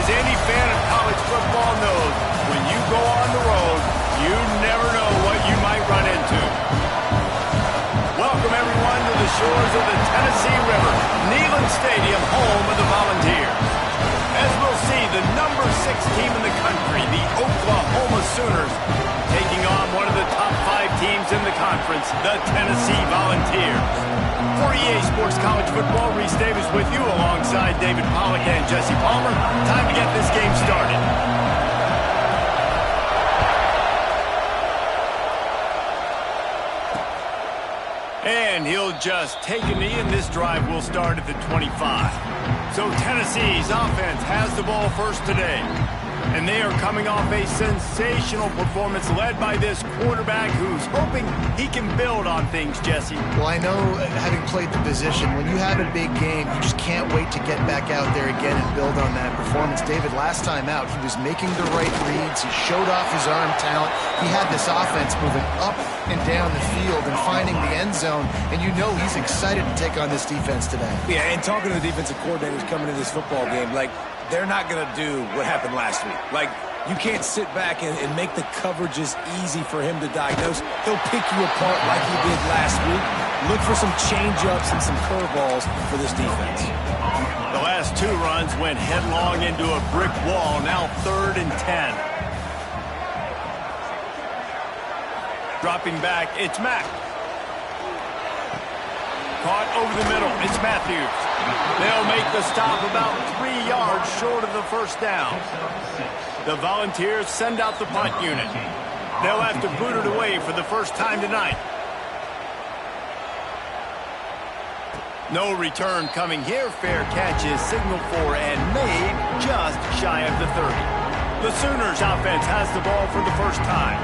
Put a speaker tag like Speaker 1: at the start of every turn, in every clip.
Speaker 1: As any fan of college football knows, when you go on the road, you never know what you might run into. Welcome, everyone, to the shores of the Tennessee River, Neyland Stadium, home of the Volunteers. As we'll see, the number 6 team in the country, the Oklahoma Sooners, taking on one of the top 5 teams in the conference, the Tennessee Volunteers. For EA Sports College Football, Reese Davis with you alongside David Pollack and Jesse Palmer. Time to get this game started. And he'll just take a knee, and this drive will start at the 25. So Tennessee's offense has the ball first today. And they are coming off a sensational performance led by this quarterback who's hoping he can build on things, Jesse.
Speaker 2: Well, I know, having played the position, when you have a big game, you just can't wait to get back out there again and build on that performance. David, last time out, he was making the right reads. He showed off his arm talent. He had this offense moving up and down the field and finding the end zone, and you know he's excited to take on this defense today.
Speaker 3: Yeah, and talking to the defensive coordinators coming into this football game, like, they're not going to do what happened last week. Like, you can't sit back and make the coverages easy for him to diagnose. He'll pick you apart like he did last week. Look for some change-ups and some curveballs for this defense.
Speaker 1: The last 2 runs went headlong into a brick wall. Now 3rd and 10. Dropping back, it's Mack. Caught over the middle, it's Matthews. They'll make the stop about 3 yards short of the first down. The Volunteers send out the punt unit. They'll have to boot it away for the first time tonight. No return coming here. Fair catch is signaled for and made just shy of the 30. The Sooners offense has the ball for the first time.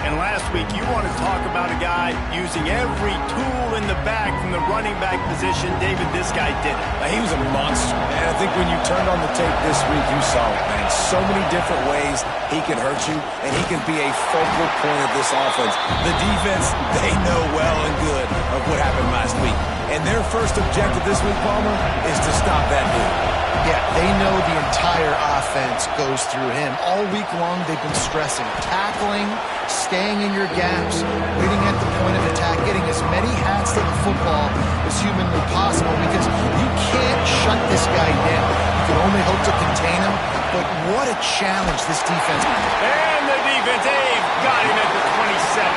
Speaker 1: And last week, you want to talk about a guy using every tool in the bag from the running back position. David, this guy did it.
Speaker 3: He was a monster. And I think when you turned on the tape this week, you saw it, man. So many different ways he can hurt you, and he can be a focal point of this offense. The defense, they know well and good of what happened last week. And their first objective this week, Palmer, is to stop that dude.
Speaker 2: Yeah, they know the entire offense goes through him. All week long, they've been stressing tackling, staying in your gaps, waiting at the point of attack, getting as many hats to the football as humanly possible, because you can't shut this guy down. You can only hope to contain him, but what a challenge this defense.
Speaker 1: And the defense, they've got him at the 27.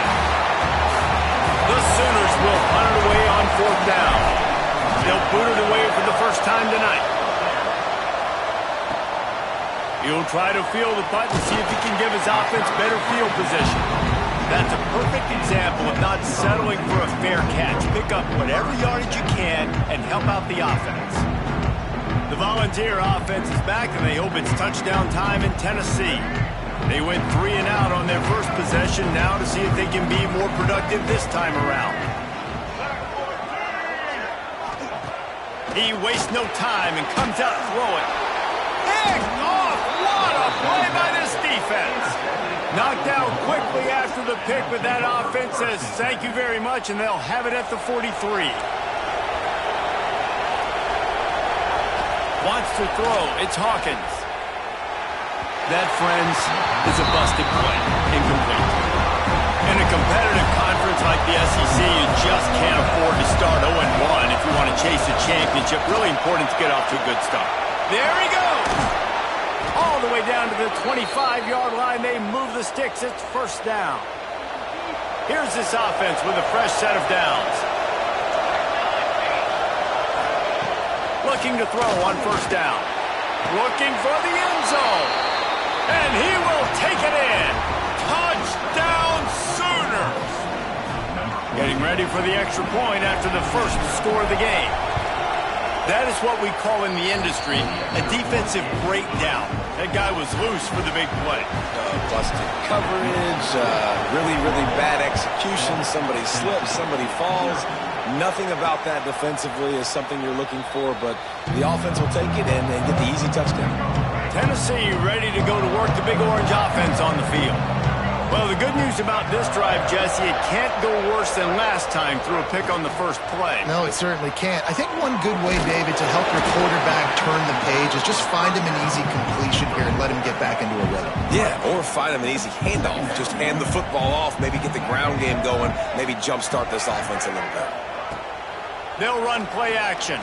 Speaker 1: The Sooners will punt it away on 4th down. They'll boot it away for the first time tonight. He'll try to field the punt and see if he can give his offense better field position. That's a perfect example of not settling for a fair catch. Pick up whatever yardage you can and help out the offense. The Volunteer offense is back, and they hope it's touchdown time in Tennessee. They went 3 and out on their first possession, now to see if they can be more productive this time around. He wastes no time and comes out throwing. Picked off! What a play by this defense! Knocked down quickly after the pick, but that offense says thank you very much, and they'll have it at the 43. Wants to throw. It's Hawkins. That, friends, is a busted play. Incomplete. In a competitive conference like the SEC, you just can't afford to start 0-1 if you want to chase a championship. Really important to get off to a good start. There he goes! All the way down to the 25-yard line. They move the sticks. It's first down. Here's this offense with a fresh set of downs. Looking to throw on first down. Looking for the end zone. And he will take it in. Touchdown Sooners. Getting ready for the extra point after the first score of the game. That is what we call in the industry a defensive breakdown. That guy was loose for the big play.
Speaker 3: Busted coverage, really, really bad execution. Somebody slips, somebody falls. Nothing about that defensively is something you're looking for, but the offense will take it and get the easy touchdown.
Speaker 1: Tennessee ready to go to work the Big Orange offense on the field. Well, the good news about this drive, Jesse, it can't go worse than last time through a pick on the first play.
Speaker 2: No, it certainly can't. I think one good way, David, to help your quarterback turn the page is just find him an easy completion here and let him get back into a rhythm.
Speaker 3: Yeah, or find him an easy handoff. Just hand the football off, maybe get the ground game going, maybe jumpstart this offense a little bit.
Speaker 1: They'll run play action.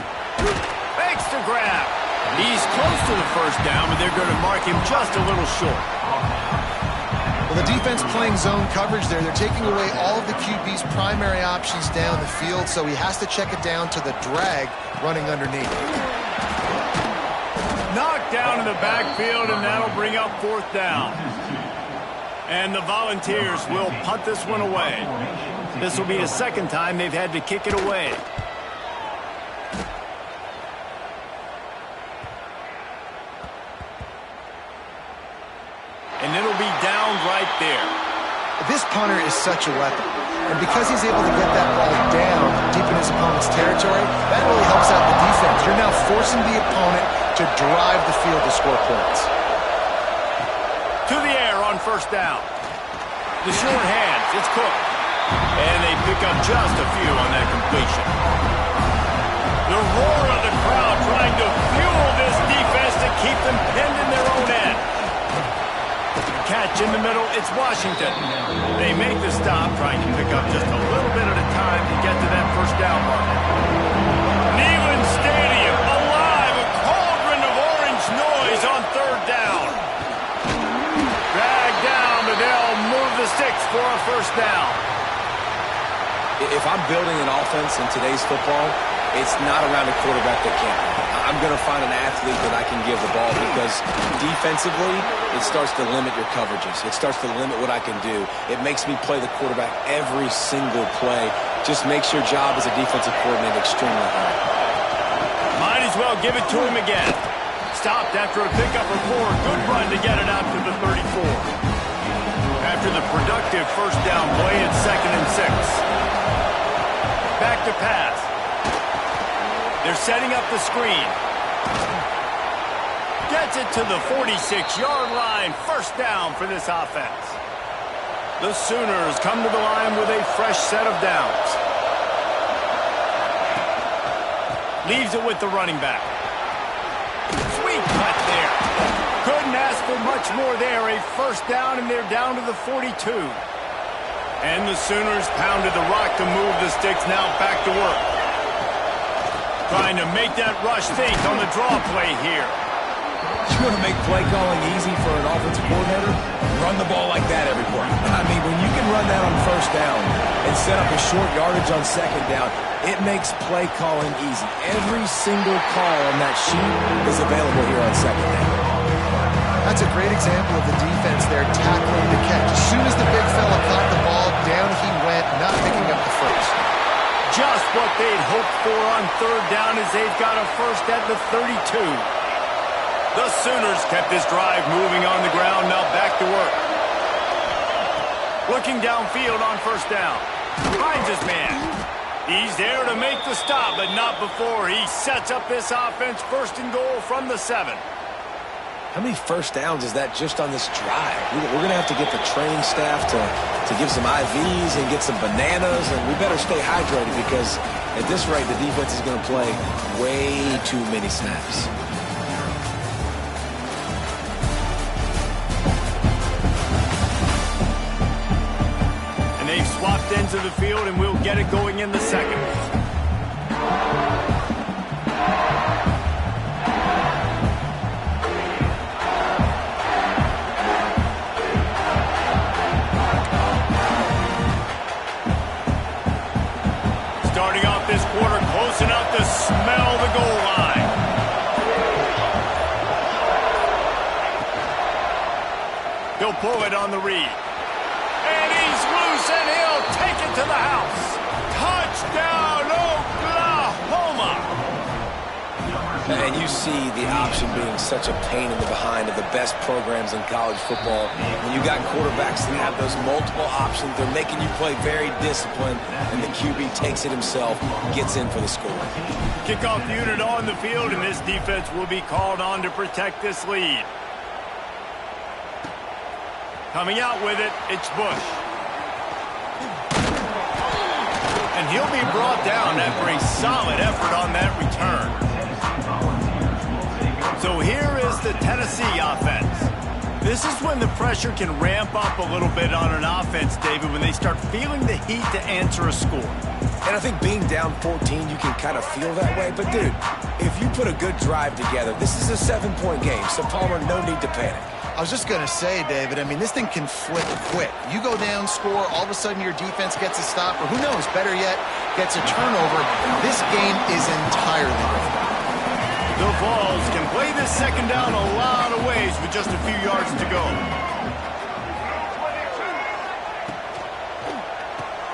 Speaker 1: Fakes to grab. He's close to the first down, but they're going to mark him just a little short.
Speaker 2: Well, the defense playing zone coverage there. They're taking away all of the QB's primary options down the field, so he has to check it down to the drag running underneath.
Speaker 1: Knocked down in the backfield, and that'll bring up fourth down. And the Volunteers will punt this one away. This will be the second time they've had to kick it away. And it'll be down right there.
Speaker 2: This punter is such a weapon. And because he's able to get that ball down deep in his opponent's territory, that really helps out the defense. You're now forcing the opponent to drive the field to score points.
Speaker 1: To the air on first down. The short hands, it's Cook. And they pick up just a few on that completion. The roar of the crowd trying to fuel this defense to keep them pinned in their own end. Catch in the middle, it's Washington. They make the stop, trying to pick up just a little bit at a time to get to that first down mark. Neyland Stadium, alive, a cauldron of orange noise on third down. Dragged down, but they'll move the sticks for a first down.
Speaker 3: If I'm building an offense in today's football, it's not around a quarterback that can't run. I'm going to find an athlete that I can give the ball because defensively, it starts to limit your coverages. It starts to limit what I can do. It makes me play the quarterback every single play. Just makes your job as a defensive coordinator extremely hard.
Speaker 1: Might as well give it to him again. Stopped after a pickup of 4. Good run to get it out to the 34. After the productive first down play, it's 2nd and 6. Back to pass. They're setting up the screen. Gets it to the 46-yard line. First down for this offense. The Sooners come to the line with a fresh set of downs. Leaves it with the running back. Sweet cut there. Couldn't ask for much more there. A first down, and they're down to the 42. And the Sooners pounded the rock to move the sticks. Now back to work. Trying to make that rush think on the draw play here.
Speaker 3: You want to make play calling easy for an offensive coordinator? Run the ball like that every play. I mean, when you can run that on first down and set up a short yardage on second down, it makes play calling easy. Every single call on that sheet is available here on second down.
Speaker 2: That's a great example of the defense there tackling the catch. As soon as the big fella caught the ball, down he went, not picking up the first.
Speaker 1: Just what they'd hoped for on third down as they've got a first at the 32. The Sooners kept this drive moving on the ground, now back to work. Looking downfield on first down. Finds his man. He's there to make the stop, but not before he sets up this offense. First and goal from the 7.
Speaker 3: How many first downs is that just on this drive? We're going to have to get the training staff to give some IVs and get some bananas, and we better stay hydrated because at this rate, the defense is going to play way too many snaps.
Speaker 1: And they've swapped ends of the field, and we'll get it going in the second. Starting off this quarter close enough to smell the goal line. He'll pull it on the read. And he's loose, and he'll take it to the house. Touchdown, Oklahoma!
Speaker 3: And you see the option being such a pain in the behind of the best programs in college football. When you got quarterbacks that have those multiple options, they're making you play very disciplined, and the QB takes it himself, gets in for the score.
Speaker 1: Kickoff unit on the field, and this defense will be called on to protect this lead. Coming out with it, it's Bush. And he'll be brought down after a solid effort on that return. So here is the Tennessee offense. This is when the pressure can ramp up a little bit on an offense, David, when they start feeling the heat to answer a score.
Speaker 3: And I think being down 14, you can kind of feel that way. But, dude, if you put a good drive together, this is a 7-point game. So, Palmer, no need to panic.
Speaker 2: I was just going to say, David, I mean, this thing can flip quick. You go down, score, all of a sudden your defense gets a stop, or who knows, better yet, gets a turnover. This game is entirely different.
Speaker 1: The Vols can play this second down a lot of ways with just a few yards to go.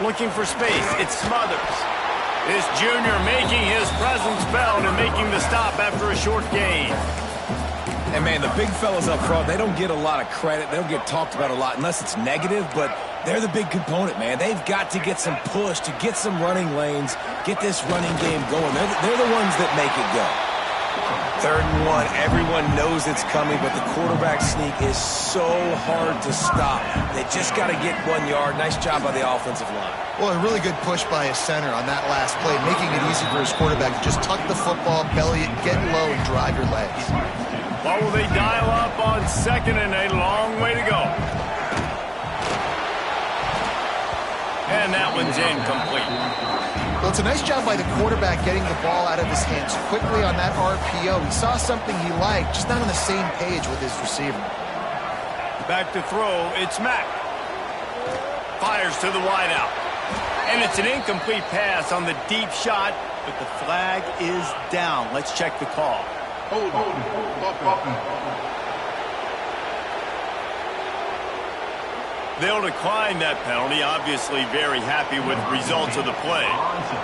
Speaker 1: Looking for space, it's Smothers. This junior making his presence felt and making the stop after a short gain.
Speaker 3: And, man, the big fellas up front, they don't get a lot of credit. They don't get talked about a lot unless it's negative, but they're the big component, man. They've got to get some push, to get some running lanes, get this running game going. They're the ones that make it go. 3rd and 1, everyone knows it's coming, but the quarterback sneak is so hard to stop. They just got to get 1 yard. Nice job by the offensive line.
Speaker 2: Well, a really good push by his center on that last play, making it easy for his quarterback to just tuck the football, belly it, get low, and drive your legs.
Speaker 1: What will they dial up on 2nd and a long way to go? And that one's incomplete.
Speaker 2: Well, it's a nice job by the quarterback getting the ball out of his hands quickly on that RPO. He saw something he liked, just not on the same page with his receiver.
Speaker 1: Back to throw, it's Mack. Fires to the wideout. And it's an incomplete pass on the deep shot, but the flag is down. Let's check the call. They'll decline that penalty, obviously very happy with the results of the play.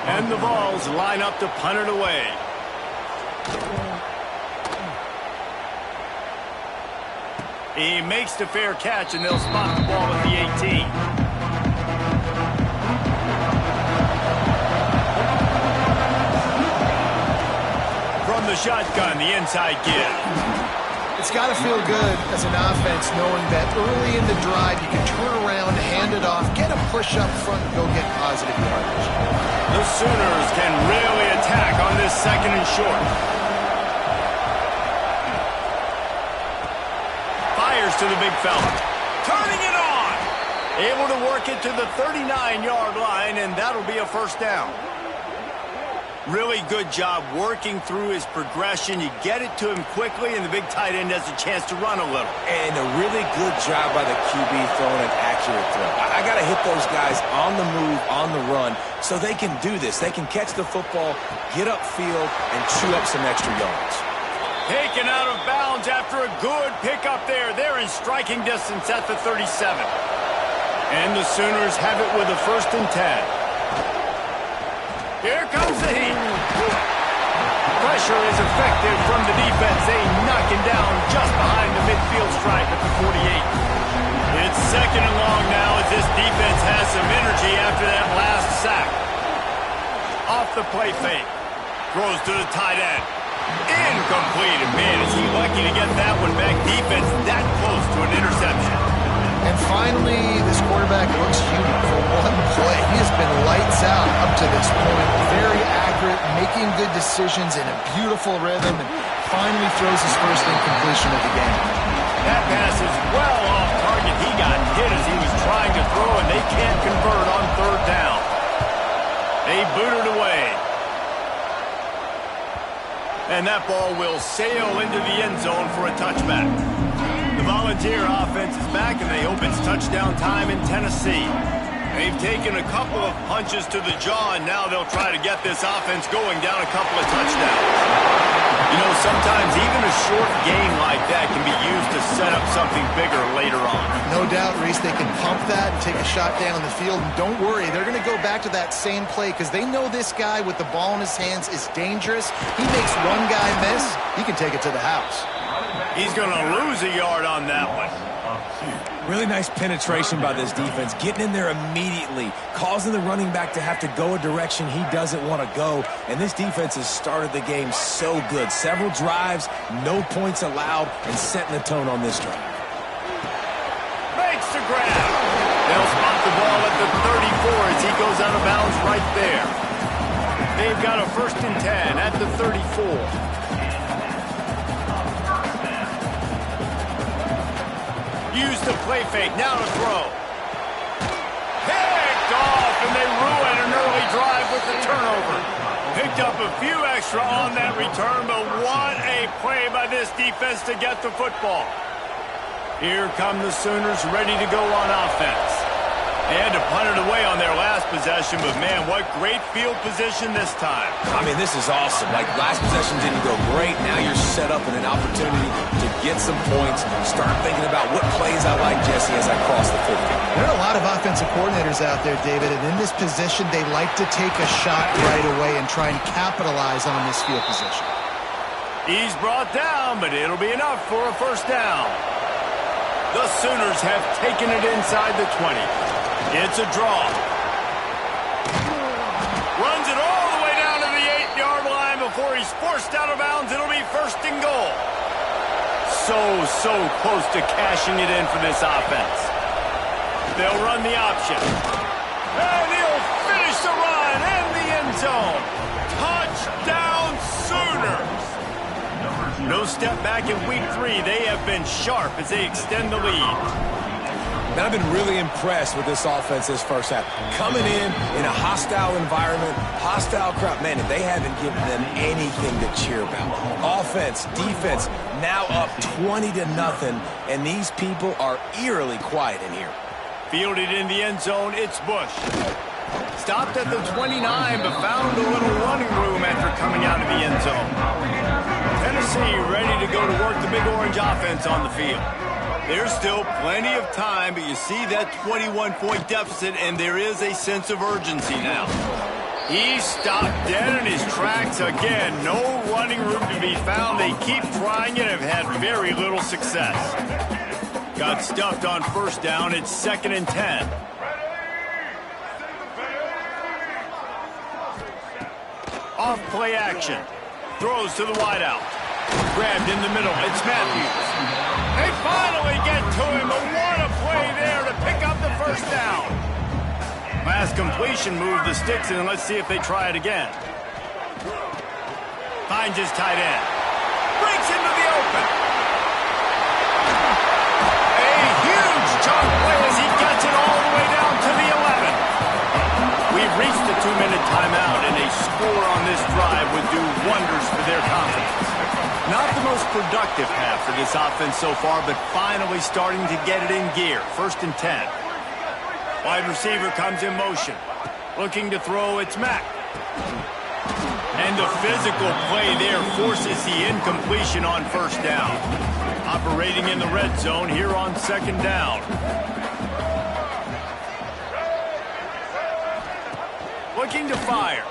Speaker 1: And the Vols line up to punt it away. He makes the fair catch, and they'll spot the ball at the 18. From the shotgun, the inside give.
Speaker 2: It's got to feel good as an offense knowing that early in the drive you can turn around, hand it off, get a push up front, and go get positive yardage.
Speaker 1: The Sooners can really attack on this 2nd and short. Fires to the big fella. Turning it on! Able to work it to the 39-yard line, and that'll be a 1st down. Really good job working through his progression. You get it to him quickly, and the big tight end has a chance to run a little.
Speaker 3: And a really good job by the QB throwing an accurate throw. I got to hit those guys on the move, on the run, so they can do this. They can catch the football, get upfield, and chew up some extra yards.
Speaker 1: Taken out of bounds after a good pickup there. They're in striking distance at the 37. And the Sooners have it with a 1st and 10. Here comes the heat. Pressure is effective from the defense. They knock him down just behind the midfield stripe at the 48. It's 2nd and long now as this defense has some energy after that last sack. Off the play fake. Throws to the tight end. Incomplete. And man, is he lucky to get that one back. Defense that close to an interception.
Speaker 2: And finally, this quarterback looks human for one play. He has been lights out up to this point. Very accurate, making good decisions in a beautiful rhythm, and finally throws his 1st incompletion of the game.
Speaker 1: That pass is well off target. He got hit as he was trying to throw, and they can't convert on 3rd down. They boot it away. And that ball will sail into the end zone for a touchback. The Volunteer offense is back, and they hope it's touchdown time in Tennessee. They've taken a couple of punches to the jaw, and now they'll try to get this offense going down a couple of touchdowns. You know, sometimes even a short game like that can be used to set up something bigger later on.
Speaker 2: No doubt, Reese, they can pump that and take a shot down the field. And don't worry, they're going to go back to that same play because they know this guy with the ball in his hands is dangerous. He makes one guy miss, he can take it to the house.
Speaker 1: He's going to lose a yard on that one.
Speaker 3: Really nice penetration by this defense, getting in there immediately, causing the running back to have to go a direction he doesn't want to go. And this defense has started the game so good. Several drives, no points allowed, and setting the tone on this drive.
Speaker 1: Makes ball at the 34 as he goes out of bounds right there. They've got a 1st and 10 at the 34. Use the play fake, now to throw. Picked off, and they ruin an early drive with the turnover. Picked up a few extra on that return, but what a play by this defense to get the football. Here come the Sooners ready to go on offense. They had to punt it away on their last possession, but man, what great field position this time.
Speaker 3: I mean, this is awesome. Like, last possession didn't go great. Now you're set up in an opportunity to get some points. Start thinking about what plays I like, Jesse, as I cross the 50.
Speaker 2: There are a lot of offensive coordinators out there, David, and in this position, they like to take a shot right away and try and capitalize on this field position.
Speaker 1: He's brought down, but it'll be enough for a 1st down. The Sooners have taken it inside the 20. It's a draw. Runs it all the way down to the 8-yard line before he's forced out of bounds. It'll be 1st and goal. So close to cashing it in for this offense. They'll run the option. And he'll finish the run in the end zone. Touchdown Sooners. No step back in week 3. They have been sharp as they extend the lead.
Speaker 3: And I've been really impressed with this offense this first half. Coming in a hostile environment, hostile crowd. Man, they haven't given them anything to cheer about. Offense, defense, now up 20-0, and these people are eerily quiet in here.
Speaker 1: Fielded in the end zone, it's Bush. Stopped at the 29, but found a little running room after coming out of the end zone. Tennessee ready to go to work the Big Orange offense on the field. There's still plenty of time, but you see that 21-point deficit, and there is a sense of urgency now. He stopped dead in his tracks again. No running room to be found. They keep trying it and have had very little success. Got stuffed on 1st down. It's 2nd and 10. Off play action. Throws to the wideout. Grabbed in the middle. It's Matthews. They finally get to him, but what a play there to pick up the 1st down. Last completion moved the sticks, and let's see if they try it again. Finds his tight end. Breaks into the open. A huge chunk play as he gets it all the way down to the 11. We've reached the 2-minute timeout, and a score on this drive would do wonders for their confidence. Not the most productive half for this offense so far, but finally starting to get it in gear. 1st and 10. Wide receiver comes in motion. Looking to throw, it's Mack. And the physical play there forces the incompletion on 1st down. Operating in the red zone here on 2nd down. Looking to fire.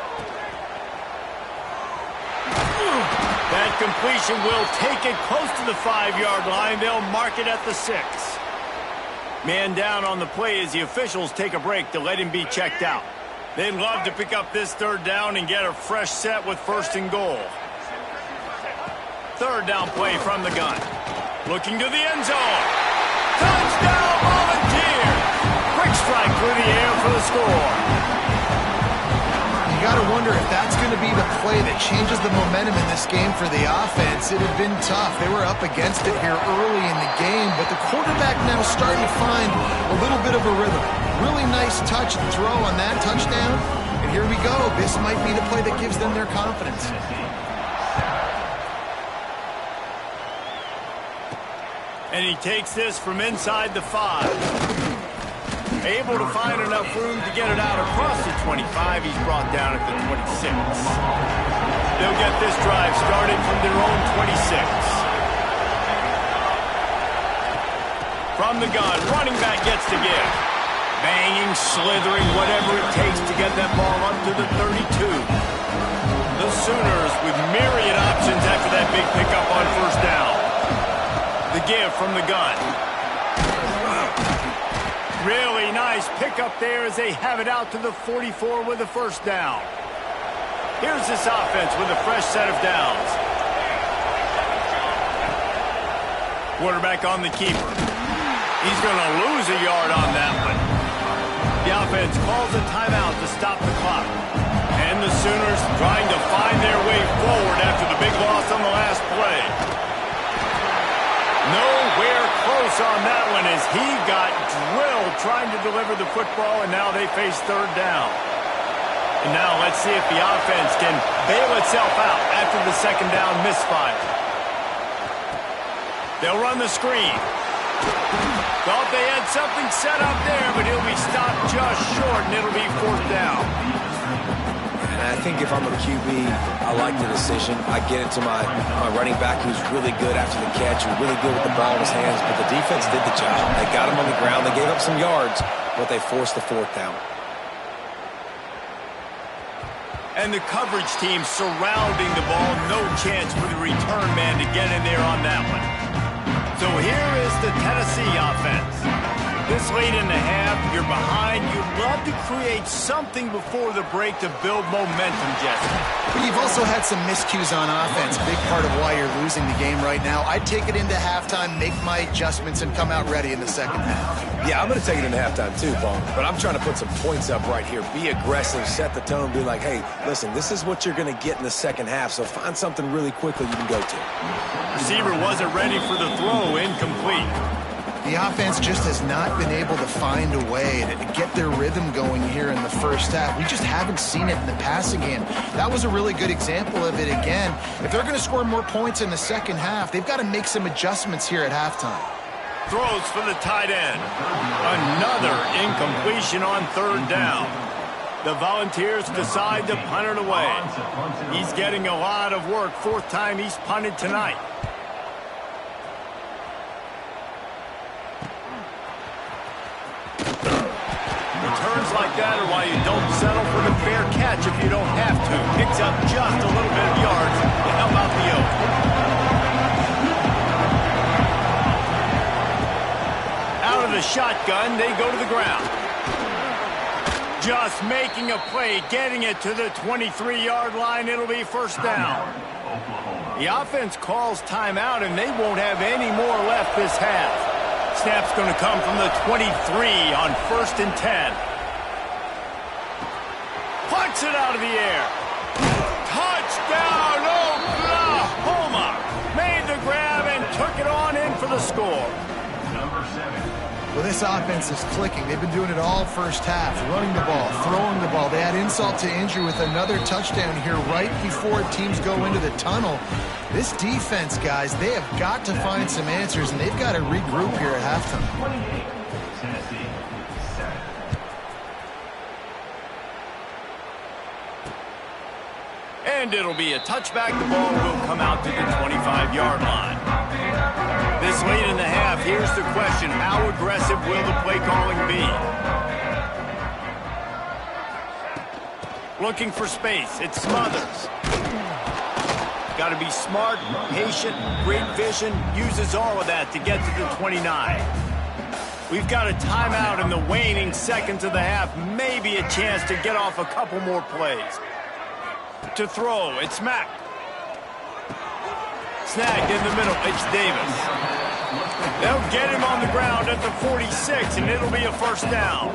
Speaker 1: That completion will take it close to the 5-yard line. They'll mark it at the 6. Man down on the play as the officials take a break to let him be checked out. They'd love to pick up this 3rd down and get a fresh set with 1st and goal. 3rd down play from the gun. Looking to the end zone. Touchdown Volunteers! Quick strike through the air for the score.
Speaker 2: You got to wonder if that's going to be the play that changes the momentum in this game for the offense. It had been tough. They were up against it here early in the game, but the quarterback now starting to find a little bit of a rhythm. Really nice touch and throw on that touchdown. And here we go. This might be the play that gives them their confidence.
Speaker 1: And he takes this from inside the 5. Able to find enough room to get it out across the 25. He's brought down at the 26. They'll get this drive started from their own 26. From the gun, running back gets to give. Banging, slithering, whatever it takes to get that ball up to the 32. The Sooners with myriad options after that big pickup on 1st down. The give from the gun. Really nice pickup there as they have it out to the 44 with the 1st down. Here's this offense with a fresh set of downs. Quarterback on the keeper. He's going to lose a yard on that one. offense calls a timeout to stop the clock. And the Sooners trying to find their way forward after the big loss on the last play. Nowhere close on that one as he got drilled trying to deliver the football, and now they face third down. And now let's see if the offense can bail itself out after the second down misfire. They'll run the screen. Thought they had something set up there, but he'll be stopped just short, and it'll be fourth down.
Speaker 3: And I think if I'm a QB, I like the decision. I get it to my running back who's really good after the catch, who's really good with the ball in his hands, but the defense did the job. They got him on the ground. They gave up some yards, but they forced the fourth down.
Speaker 1: And the coverage team surrounding the ball. No chance for the return man to get in there on that one. So here is the Tennessee offense. This late in the half, you're behind. You'd love to create something before the break to build momentum, Jesse.
Speaker 2: But you've also had some miscues on offense. Big part of why you're losing the game right now. I'd take it into halftime, make my adjustments, and come out ready in the second half.
Speaker 3: Yeah, I'm going to take it into halftime too, Paul. But I'm trying to put some points up right here. Be aggressive, set the tone, be like, hey, listen, this is what you're going to get in the second half, so find something really quickly you can go to.
Speaker 1: Receiver wasn't ready for the throw, incomplete.
Speaker 2: The offense just has not been able to find a way to get their rhythm going here in the first half. We just haven't seen it in the passing game. That was a really good example of it again. If they're going to score more points in the second half, they've got to make some adjustments here at halftime.
Speaker 1: Throws for the tight end. Another incompletion on third down. The Volunteers decide to punt it away. He's getting a lot of work. Fourth time he's punted tonight. Returns like that are why you don't settle for the fair catch if you don't have to. Picks up just a little bit of yards to help out the Oak. Out of the shotgun, they go to the ground. Just making a play, getting it to the 23-yard line. It'll be first down. The offense calls timeout, and they won't have any more left this half. Snap's going to come from the 23 on 1st and 10. Plucks it out of the air. Touchdown, Oklahoma! Made the grab and took it on in for the score.
Speaker 2: Well, this offense is clicking. They've been doing it all first half, running the ball, throwing the ball. They add insult to injury with another touchdown here right before teams go into the tunnel. This defense, guys, they have got to find some answers, and they've got to regroup here at halftime.
Speaker 1: And it'll be a touchback. The ball will come out to the 25-yard line. This late in the half, here's the question. How aggressive will the play calling be? Looking for space. It's Smothers. Got to be smart, patient, great vision. Uses all of that to get to the 29. We've got a timeout in the waning seconds of the half. Maybe a chance to get off a couple more plays. To throw, it's Mack. Snagged in the middle, it's Davis. They'll get him on the ground at the 46, and it'll be a first down.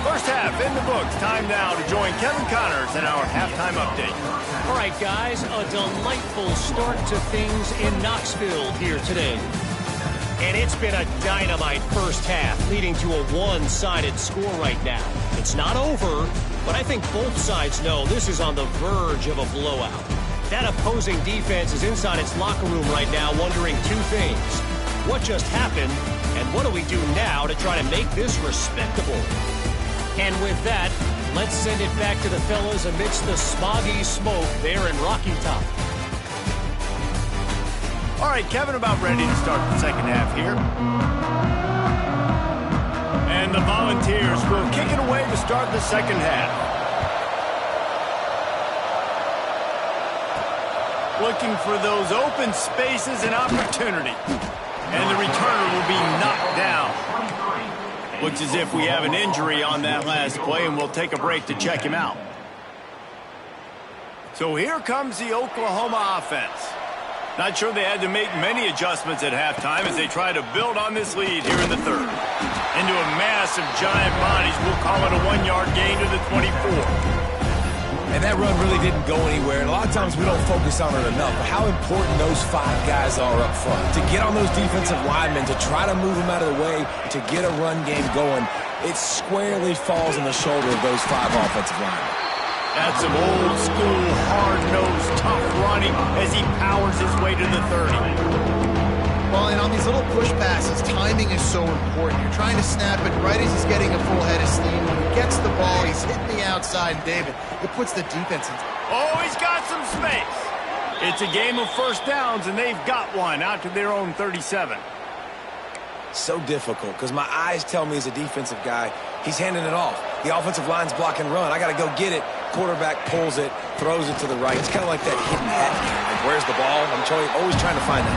Speaker 1: First half in the books. Time now to join Kevin Connors in our halftime update.
Speaker 4: All right, guys, a delightful start to things in Knoxville here today. And it's been a dynamite first half, leading to a one-sided score right now. It's not over, but I think both sides know this is on the verge of a blowout. That opposing defense is inside its locker room right now wondering two things. What just happened, and what do we do now to try to make this respectable? And with that, let's send it back to the fellas amidst the smoggy smoke there in Rocky Top.
Speaker 1: All right, Kevin, about ready to start the second half here. And the Volunteers will kick it away to start the second half. Looking for those open spaces and opportunity. And the returner will be knocked down. Looks as if we have an injury on that last play, and we'll take a break to check him out. So here comes the Oklahoma offense. Not sure they had to make many adjustments at halftime as they try to build on this lead here in the third. Into a mass of giant bodies, we'll call it a 1-yard gain to the 24.
Speaker 3: And that run really didn't go anywhere. And a lot of times we don't focus on it enough, but how important those 5 guys are up front. To get on those defensive linemen, to try to move them out of the way, to get a run game going, it squarely falls on the shoulder of those 5 offensive linemen.
Speaker 1: That's some old school, hard-nosed, tough running as he powers his way to the 30.
Speaker 2: Well, and on these little push passes, timing is so important. You're trying to snap it right as he's getting a full head of steam. When he gets the ball, he's hitting the outside, and David, it puts the defense in.
Speaker 1: Oh, he's got some space. It's a game of first downs, and they've got one out to their own 37.
Speaker 3: So difficult because my eyes tell me as a defensive guy, he's handing it off. The offensive line's block and run. I got to go get it. Quarterback pulls it, throws it to the right. It's kind of like that hidden hat game. Like, where's the ball? I'm always trying to find that.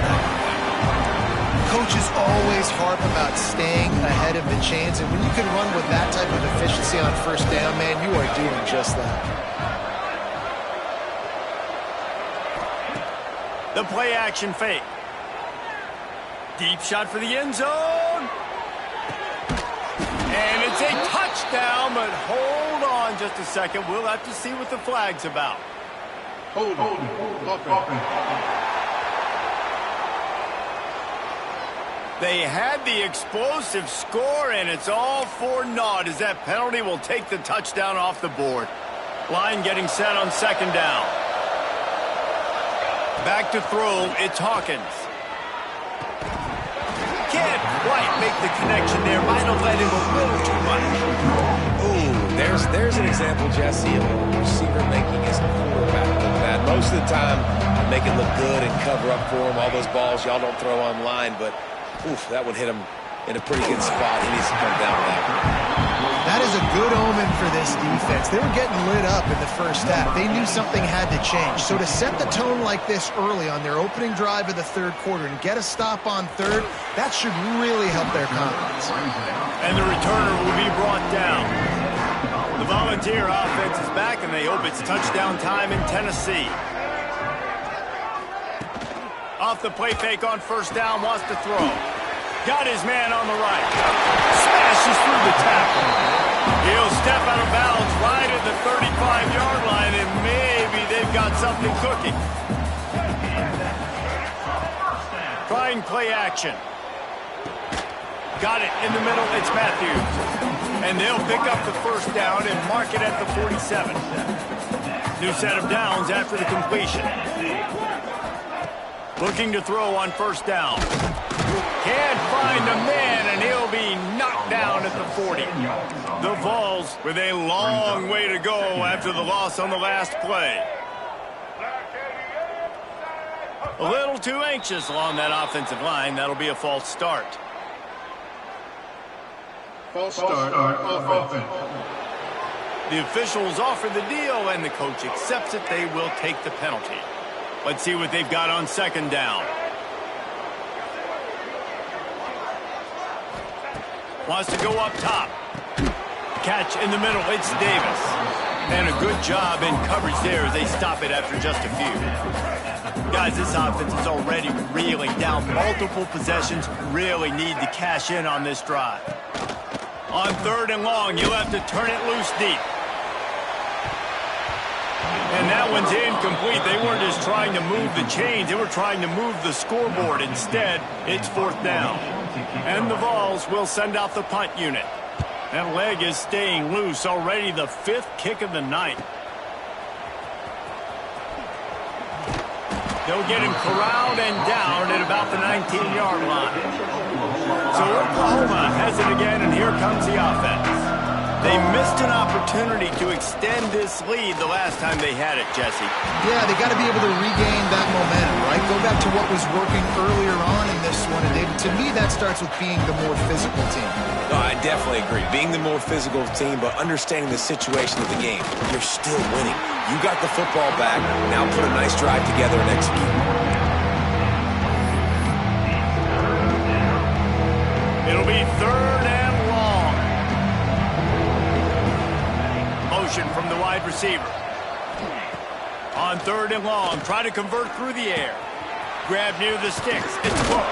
Speaker 2: Coaches always harp about staying ahead of the chains, and when you can run with that type of efficiency on first down, man, you are doing just that.
Speaker 1: The play action fake. Deep shot for the end zone. And it's a touchdown, but hold on just a second. We'll have to see what the flag's about.
Speaker 5: Hold on.
Speaker 1: They had the explosive score, and it's all for naught as that penalty will take the touchdown off the board. Line getting set on second down. Back to throw, it's Hawkins. Can't quite make the connection there. Might have led him a little too much.
Speaker 3: Ooh, there's an example, Jesse, of a receiver making his quarterback look bad. Most of the time, I make it look good and cover up for him. All those balls y'all don't throw online, but oof, that would hit him in a pretty good spot. He needs to come down with that one.
Speaker 2: That is a good omen for this defense. They were getting lit up in the first half. They knew something had to change. So to set the tone like this early on their opening drive of the third quarter and get a stop on third, that should really help their confidence.
Speaker 1: And the returner will be brought down. The Volunteer offense is back, and they hope it's touchdown time in Tennessee. Off the play fake on first down, wants to throw. Got his man on the right. Smashes through the tackle. He'll step out of bounds right at the 35-yard line, and maybe they've got something cooking. Trying play action. Got it in the middle. It's Matthews. And they'll pick up the first down and mark it at the 47. New set of downs after the completion. Looking to throw on first down. Can't find a man, and he'll be knocked down at the 40. The Vols with a long way to go after the loss on the last play. A little too anxious along that offensive line. That'll be a false start.
Speaker 5: False start on offense.
Speaker 1: The officials offer the deal, and the coach accepts it. They will take the penalty. Let's see what they've got on second down. Wants to go up top. Catch in the middle. It's Davis. And a good job in coverage there as they stop it after just a few. Guys, this offense is already reeling down. Multiple possessions, really need to cash in on this drive. On third and long, you'll have to turn it loose deep. And that one's incomplete. They weren't just trying to move the chains. They were trying to move the scoreboard. Instead, it's fourth down. And the Vols will send out the punt unit. That leg is staying loose. Already the fifth kick of the night. They'll get him corralled and down at about the 19-yard line. So Oklahoma has it again, and here comes the offense. They missed an opportunity to extend this lead the last time they had it, Jesse.
Speaker 2: Yeah, they got to be able to regain that momentum, right? Go back to what was working earlier on in this one. And David, to me, that starts with being the more physical team.
Speaker 3: No, I definitely agree. Being the more physical team, but understanding the situation of the game. You're still winning. You got the football back. Now put a nice drive together and execute.
Speaker 1: It'll be third and long. Motion from the wide receiver. On third and long, try to convert through the air. grabbed near the sticks. It's Cook.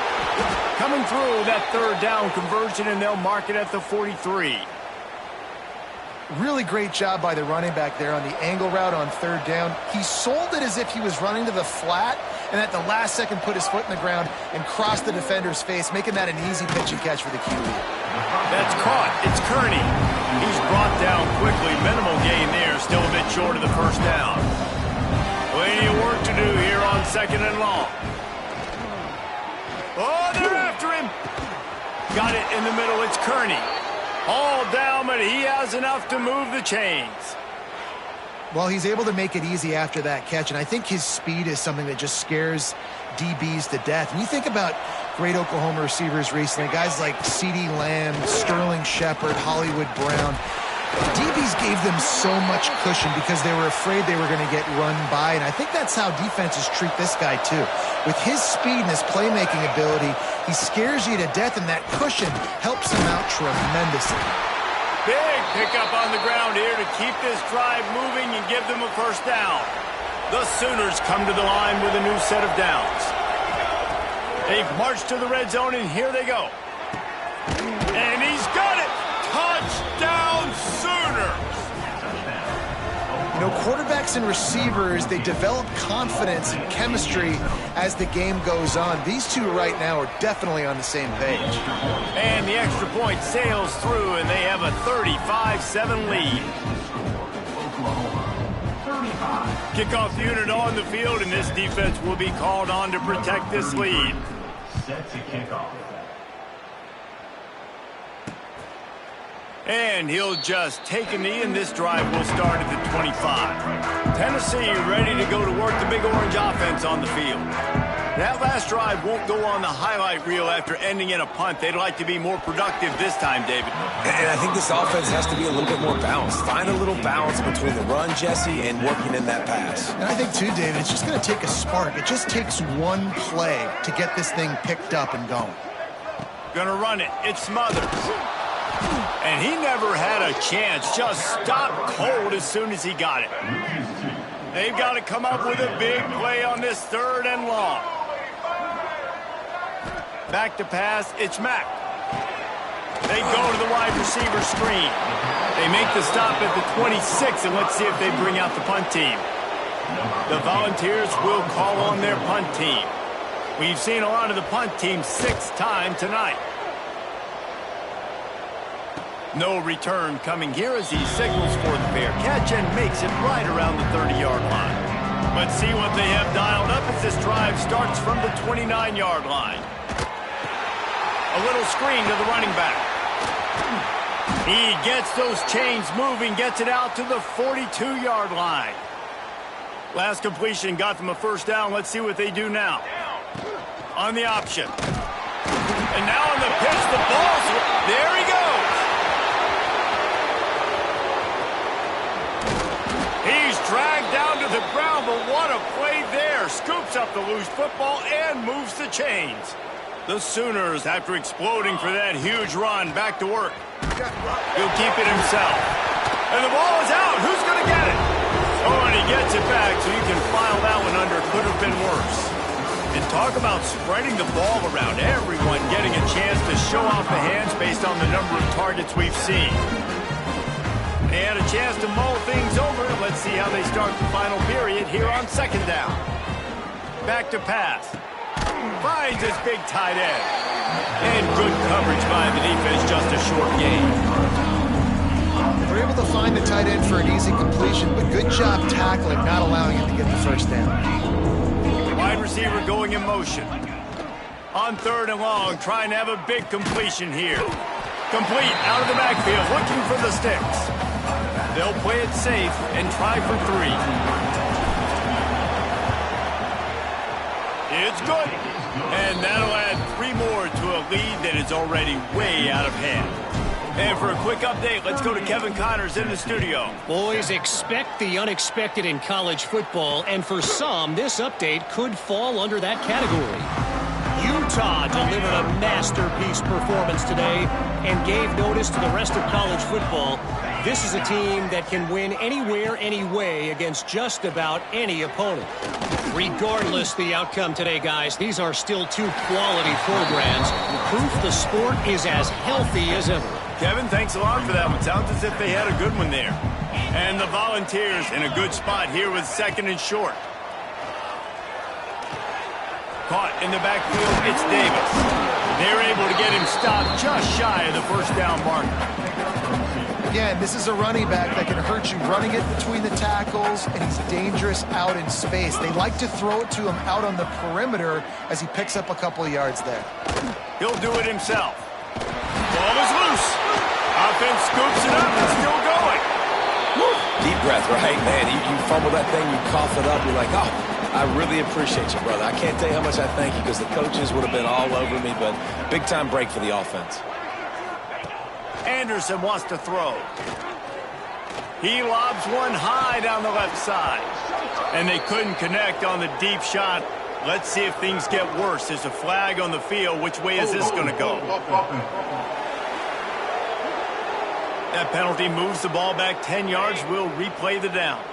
Speaker 1: Coming through that third down conversion, and they'll mark it at the 43.
Speaker 2: Really great job by the running back there on the angle route on third down. He sold it as if he was running to the flat, and at the last second put his foot in the ground and crossed the defender's face, making that an easy pitch and catch for the QB.
Speaker 1: That's caught. It's Kearney. He's brought down quickly. Minimal gain there. Still a bit short of the first down. Plenty of work to do here on second and long. Oh, they're after him. Got it in the middle. It's Kearney. All down, but he has enough to move the chains.
Speaker 2: Well, he's able to make it easy after that catch, and I think his speed is something that just scares DBs to death. When you think about great Oklahoma receivers recently, guys like CeeDee Lamb, Sterling Shepard, Hollywood Brown, DBs gave them so much cushion because they were afraid they were going to get run by, and I think that's how defenses treat this guy too. With his speed and his playmaking ability, he scares you to death, and that cushion helps him out tremendously.
Speaker 1: Big pickup on the ground here to keep this drive moving and give them a first down. The Sooners come to the line with a new set of downs. They've marched to the red zone, and here they go. And he's got it! Touchdown, Sooners!
Speaker 2: You know, quarterbacks and receivers, they develop confidence and chemistry as the game goes on. These two right now are definitely on the same page.
Speaker 1: And the extra point sails through, and they have a 35-7 lead. Kickoff unit on the field, and this defense will be called on to protect this lead. Set to kick off. And he'll just take a knee, and this drive will start at the 25. Tennessee ready to go to work the Big Orange offense on the field. That last drive won't go on the highlight reel after ending in a punt. They'd like to be more productive this time, David.
Speaker 3: And I think this offense has to be a little bit more balanced. Find a little balance between the run, Jesse, and working in that pass.
Speaker 2: And I think, too, David, it's just going to take a spark. It just takes one play to get this thing picked up and going.
Speaker 1: Gonna run it. It's Smothers. And he never had a chance. Just stopped cold as soon as he got it. They've got to come up with a big play on this third and long. Back to pass. It's Mack. They go to the wide receiver screen. They make the stop at the 26, and let's see if they bring out the punt team. The Volunteers will call on their punt team. We've seen a lot of the punt team 6 times tonight. No return coming here as he signals for the fair catch and makes it right around the 30-yard line. Let's see what they have dialed up as this drive starts from the 29-yard line. A little screen to the running back. He gets those chains moving, gets it out to the 42-yard line. Last completion got them a first down. Let's see what they do now. On the option. And now on the pitch, the ball's... There he goes. He's dragged down to the ground, but what a play there. Scoops up the loose football and moves the chains. The Sooners, after exploding for that huge run, back to work. He'll keep it himself. And the ball is out. Who's going to get it? Oh, and he gets it back, so you can file that one under. Could have been worse. And talk about spreading the ball around. Everyone getting a chance to show off the hands based on the number of targets we've seen. They had a chance to mull things over. Let's see how they start the final period here on second down. Back to pass. Finds his big tight end. And good coverage by the defense, just a short gain.
Speaker 2: They're able to find the tight end for an easy completion, but good job tackling, not allowing him to get the first down.
Speaker 1: Wide receiver going in motion. On third and long, trying to have a big completion here. Complete out of the backfield, looking for the sticks. They'll play it safe and try for 3. It's good. And that'll add 3 more to a lead that is already way out of hand. And for a quick update, let's go to Kevin Connors in the studio.
Speaker 4: Boys, expect the unexpected in college football, and for some, this update could fall under that category. Utah delivered a masterpiece performance today and gave notice to the rest of college football. This is a team that can win anywhere, anyway against just about any opponent. Regardless the outcome today, guys, these are still two quality programs. Proof the sport is as healthy as ever.
Speaker 1: Kevin, thanks a lot for that one. Sounds as if they had a good one there. And the Volunteers in a good spot here with second and short. Caught in the backfield, it's Davis. They're able to get him stopped just shy of the first down marker.
Speaker 2: Again, this is a running back that can hurt you running it between the tackles, and he's dangerous out in space. They like to throw it to him out on the perimeter as he picks up a couple of yards there.
Speaker 1: He'll do it himself. Ball is loose. Offense scoops it up and still going.
Speaker 3: Woo. Deep breath, right, man? You fumble that thing, you cough it up, you're like, oh, I really appreciate you, brother. I can't tell you how much I thank you because the coaches would have been all over me, but big-time break for the offense.
Speaker 1: Anderson wants to throw. He lobs one high down the left side. And they couldn't connect on the deep shot. Let's see if things get worse. There's a flag on the field. Which way is this going to go? That penalty moves the ball back 10 yards. We'll replay the down.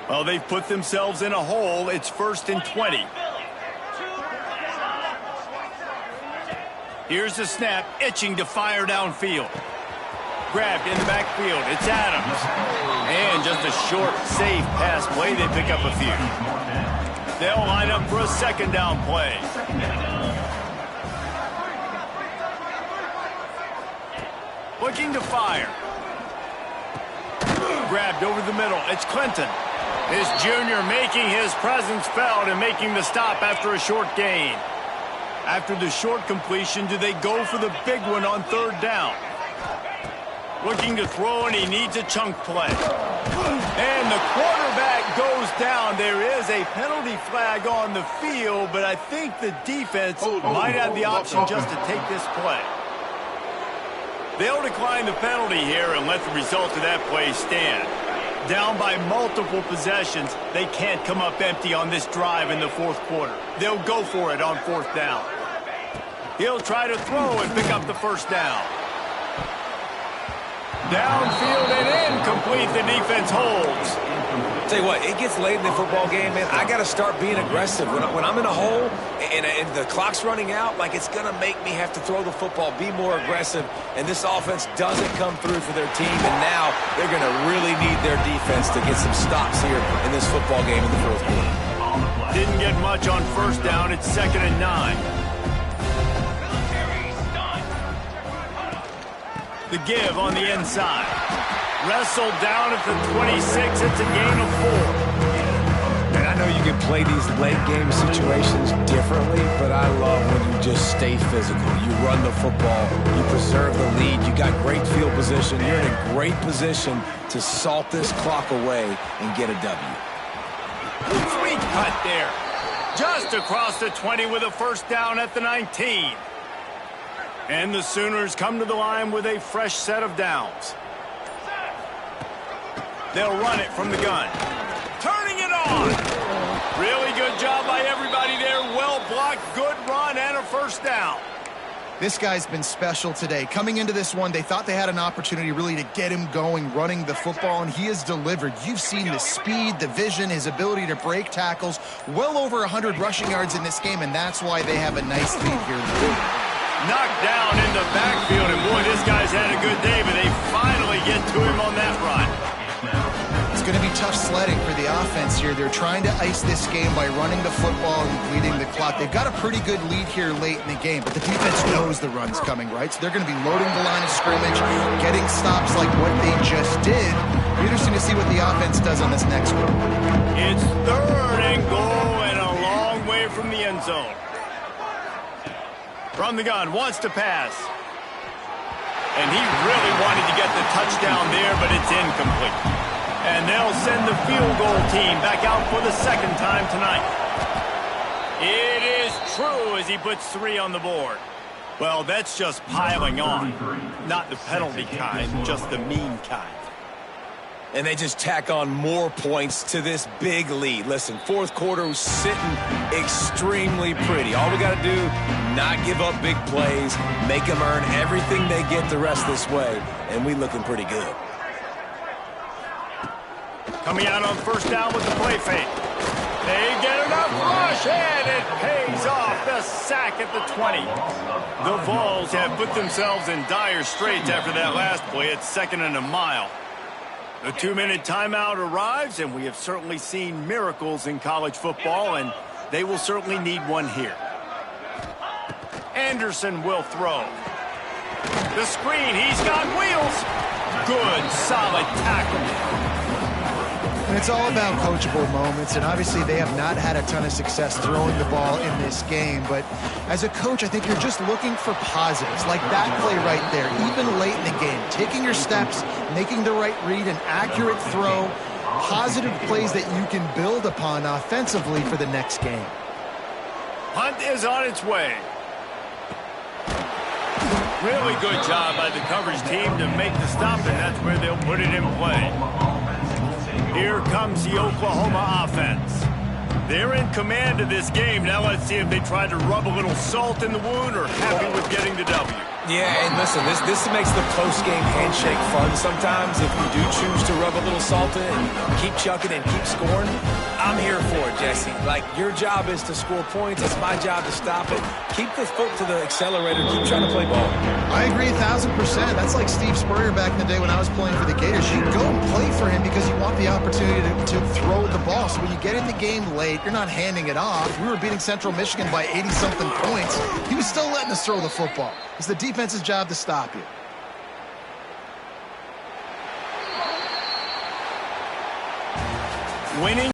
Speaker 1: Well, they've put themselves in a hole. It's 1st and 20. Here's the snap, itching to fire downfield. Grabbed in the backfield. It's Adams. And just a short, safe pass play. They pick up a few. They'll line up for a second down play. Looking to fire. Grabbed over the middle. It's Clinton. This junior making his presence felt and making the stop after a short gain. After the short completion, do they go for the big one on 3rd down? Looking to throw, and he needs a chunk play. And the quarterback goes down. There is a penalty flag on the field, but I think the defense might have the option just to take this play. They'll decline the penalty here and let the result of that play stand. Down by multiple possessions, they can't come up empty on this drive in the 4th quarter. They'll go for it on 4th down. He'll try to throw and pick up the first down. Downfield and incomplete. The defense holds.
Speaker 3: Tell you what, it gets late in the football game, man. I got to start being aggressive. When I'm in a hole and the clock's running out, like it's going to make me have to throw the football, be more aggressive, and this offense doesn't come through for their team, and now they're going to really need their defense to get some stops here in this football game in the 4th quarter.
Speaker 1: Didn't get much on 1st down. It's 2nd and 9. The give on the inside. Wrestled down at the 26. It's a gain of 4.
Speaker 3: And I know you can play these late game situations differently, but I love when you just stay physical. You run the football. You preserve the lead. You got great field position. You're in a great position to salt this clock away and get a W.
Speaker 1: Sweet cut there. Just across the 20 with a first down at the 19. And the Sooners come to the line with a fresh set of downs. They'll run it from the gun. Turning it on. Really good job by everybody there. Well blocked, good run, and a first down.
Speaker 2: This guy's been special today. Coming into this one, they thought they had an opportunity really to get him going, running the football, and he has delivered. You've seen the speed, the vision, his ability to break tackles. Well over 100 rushing yards in this game, and that's why they have a nice lead here.
Speaker 1: Knocked down in the backfield, and boy, this guy's had a good day, but they finally get to him on that run.
Speaker 2: It's going to be tough sledding for the offense here. They're trying to ice this game by running the football and bleeding the clock. They've got a pretty good lead here late in the game, but the defense knows the run's coming, right? So they're going to be loading the line of scrimmage, getting stops like what they just did. Interesting to see what the offense does on this next one.
Speaker 1: It's 3rd and goal and a long way from the end zone. From the gun, wants to pass. And he really wanted to get the touchdown there, but it's incomplete. And they'll send the field goal team back out for the 2nd time tonight. It is true as he puts 3 on the board. Well, that's just piling on. Not the penalty kind, just the mean kind.
Speaker 3: And they just tack on more points to this big lead. Listen, 4th quarter was sitting extremely pretty. All we got to do, not give up big plays, make them earn everything they get the rest of this way, and we looking pretty good.
Speaker 1: Coming out on first down with the play fake. They get enough rush, and it pays off. The sack at the 20. The Vols have put themselves in dire straits after that last play. It's 2nd and a mile. The 2-minute timeout arrives, and we have certainly seen miracles in college football, and they will certainly need one here. Anderson will throw. The screen, he's got wheels. Good, solid tackle.
Speaker 2: And it's all about coachable moments, and obviously they have not had a ton of success throwing the ball in this game. But as a coach, I think you're just looking for positives, like that play right there, even late in the game. Taking your steps, making the right read, an accurate throw, positive plays that you can build upon offensively for the next game.
Speaker 1: Hunt is on its way. Really good job by the coverage team to make the stop, and that's where they'll put it in play. Here comes the Oklahoma offense. They're in command of this game. Now let's see if they try to rub a little salt in the wound or happy with getting the W.
Speaker 3: Yeah, and listen, this makes the post-game handshake fun sometimes. If you do choose to rub a little salt in and keep chucking and keep scoring, I'm here for it, Jesse. Like, your job is to score points. It's my job to stop it. Keep the foot to the accelerator. Keep trying to play ball.
Speaker 2: I agree 1,000%. That's like Steve Spurrier back in the day when I was playing for the Gators. You go and play for him because you want the opportunity to throw the ball. So when you get in the game late, you're not handing it off. We were beating Central Michigan by 80-something points. He was still letting us throw the football. It's the defense's job to stop you.
Speaker 1: Winning